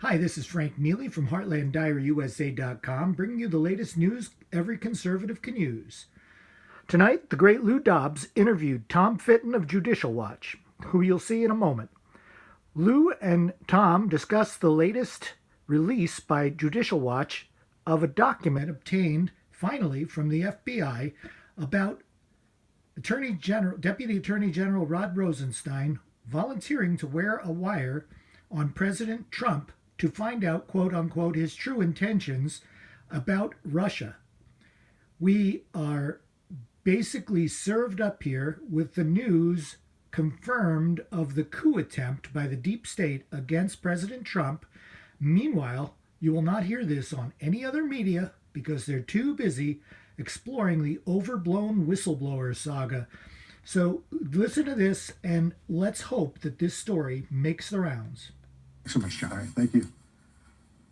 Hi, this is Frank Neely from HeartlandDiaryUSA.com, bringing you the latest news every conservative can use. Tonight, the great Lou Dobbs interviewed Tom Fitton of Judicial Watch, who you'll see in a moment. Lou and Tom discussed the latest release by Judicial Watch of a document obtained finally from the FBI about Deputy Attorney General Rod Rosenstein volunteering to wear a wire on President Trump to find out, quote unquote, his true intentions about Russia. We are basically served up here with the news confirmed of the coup attempt by the Deep State against President Trump. Meanwhile, you will not hear this on any other media because they're too busy exploring the overblown whistleblower saga. So listen to this and let's hope that this story makes the rounds. Thanks so much, John. All right, thank you.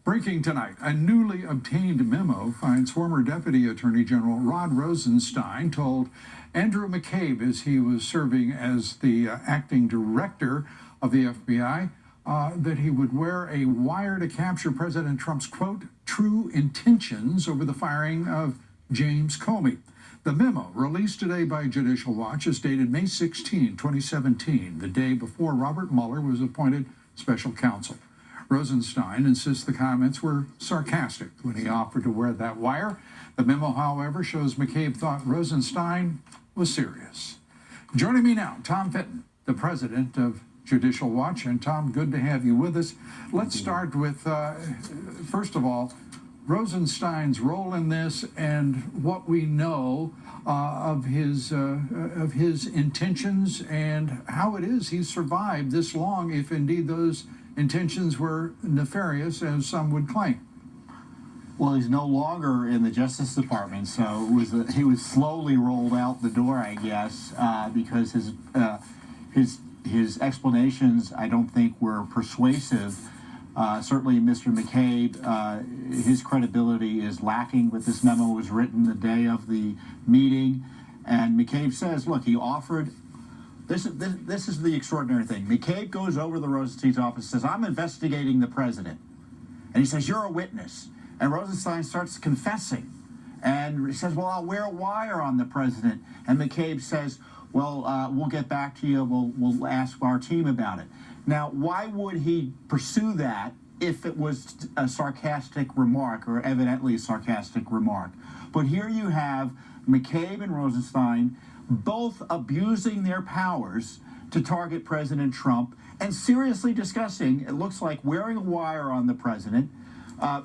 Breaking tonight, a newly obtained memo finds former Deputy Attorney General Rod Rosenstein told Andrew McCabe, as he was serving as the acting director of the FBI, that he would wear a wire to capture President Trump's, quote, true intentions over the firing of James Comey. The memo, released today by Judicial Watch, is dated May 16, 2017, the day before Robert Mueller was appointed special counsel. Rosenstein insists the comments were sarcastic when he offered to wear that wire. The memo, however, shows McCabe thought Rosenstein was serious. Joining me now, Tom Fitton, the president of Judicial Watch. And Tom, good to have you with us. Let's start with, first of all, Rosenstein's role in this and what we know of his intentions and how it is he's survived this long, if indeed those intentions were nefarious, as some would claim. Well, he's no longer in the Justice Department, so he was slowly rolled out the door, I guess, because his explanations, I don't think, were persuasive. Certainly, Mr. McCabe, his credibility is lacking. But this memo was written the day of the meeting, and McCabe says, "Look, he offered." This is the extraordinary thing. McCabe goes over to the Rosenstein's office, says, "I'm investigating the president," and he says, "You're a witness." And Rosenstein starts confessing, and he says, "Well, I'll wear a wire on the president." And McCabe says, "Well, we'll get back to you. We'll ask our team about it." Now, why would he pursue that if it was a sarcastic remark, or evidently a sarcastic remark? But here you have McCabe and Rosenstein both abusing their powers to target President Trump and seriously discussing, it looks like, wearing a wire on the president.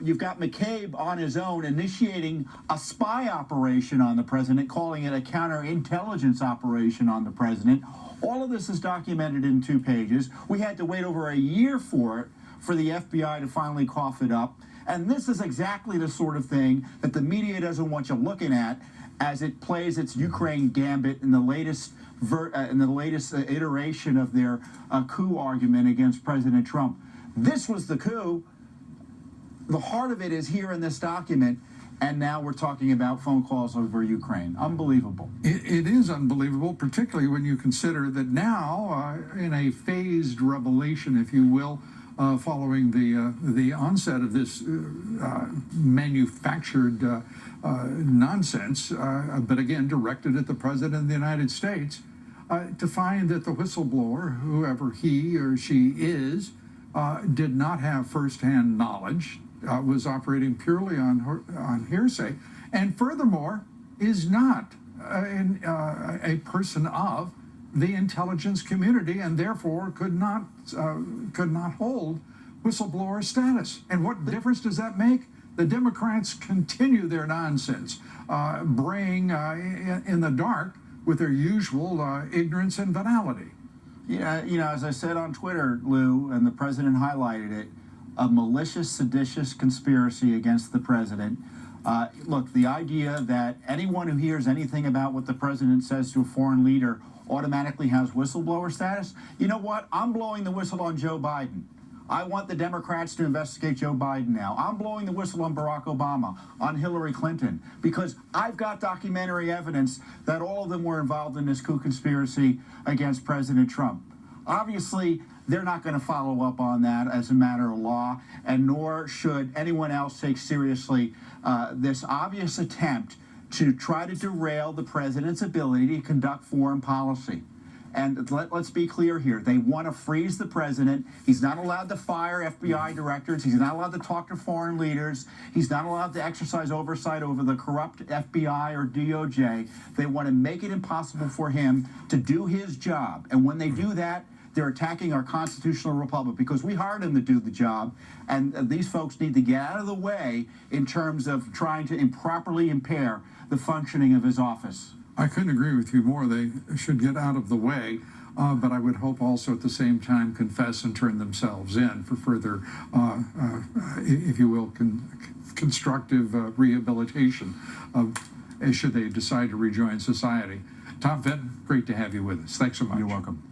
You've got McCabe on his own initiating a spy operation on the president, calling it a counterintelligence operation on the president. All of this is documented in 2 pages. We had to wait over a year for it, for the FBI to finally cough it up. And this is exactly the sort of thing that the media doesn't want you looking at as it plays its Ukraine gambit in the latest iteration of their coup argument against President Trump. This was the coup. The heart of it is here in this document, and now we're talking about phone calls over Ukraine. Unbelievable. It is unbelievable, particularly when you consider that now, in a phased revelation, if you will, following the onset of this manufactured nonsense, but again directed at the President of the United States, to find that the whistleblower, whoever he or she is, did not have firsthand knowledge, was operating purely on hearsay, and furthermore is not a person of the intelligence community, and therefore could not hold whistleblower status. And what difference does that make? The Democrats continue their nonsense, braying in the dark with their usual ignorance and venality. Yeah, as I said on Twitter, Lou, and the president highlighted it, a malicious, seditious conspiracy against the president. Look, the idea that anyone who hears anything about what the president says to a foreign leader automatically has whistleblower status. You know what? I'm blowing the whistle on Joe Biden. I want the Democrats to investigate Joe Biden now. I'm blowing the whistle on Barack Obama, on Hillary Clinton, because I've got documentary evidence that all of them were involved in this coup conspiracy against President Trump. Obviously, they're not going to follow up on that as a matter of law, and nor should anyone else take seriously this obvious attempt to try to derail the president's ability to conduct foreign policy. And let's be clear here. They want to freeze the president. He's not allowed to fire FBI directors. He's not allowed to talk to foreign leaders. He's not allowed to exercise oversight over the corrupt FBI or DOJ. They want to make it impossible for him to do his job. And when they do that, they're attacking our constitutional republic, because we hired him to do the job, and these folks need to get out of the way in terms of trying to improperly impair the functioning of his office. I couldn't agree with you more. They should get out of the way, but I would hope also at the same time confess and turn themselves in for further, if you will, constructive rehabilitation should they decide to rejoin society. Tom Fitton, great to have you with us. Thanks so much. You're welcome.